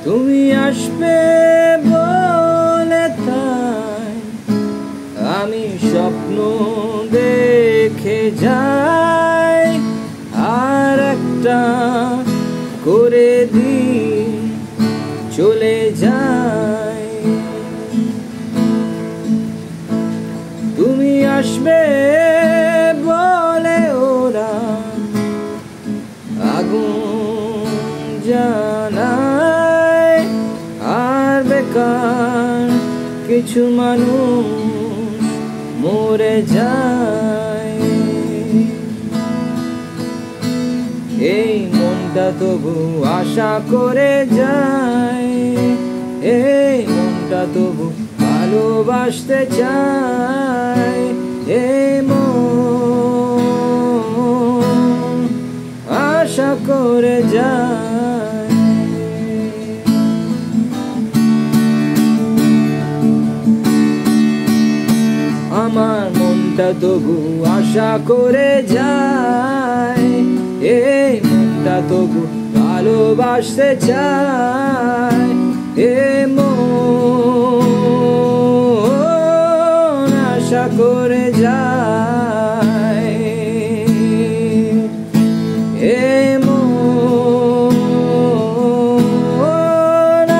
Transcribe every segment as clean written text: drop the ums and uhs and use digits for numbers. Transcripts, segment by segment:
তুমি আসবে বলে তাই আমি স্বপ্ন দেখে যাই, আর একটা করে দিন চলে যাই। তুমি আসবে বলে ওরা আগুন জানায়, আর বেকার কিছু মানুষ মরে যায়। এই মনটা তবু আশা করে যায়, এই মনটা তবু ভালোবাসতে চায়। এই মন আশা করে যায়। আমার মনটা তবু আশা করে যায়, এই মনটা তবু ভালোবাসতে চায়। এই মন আশা করে যায়, এই মন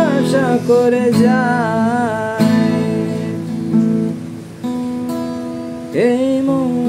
আশা করে যায়। এই মন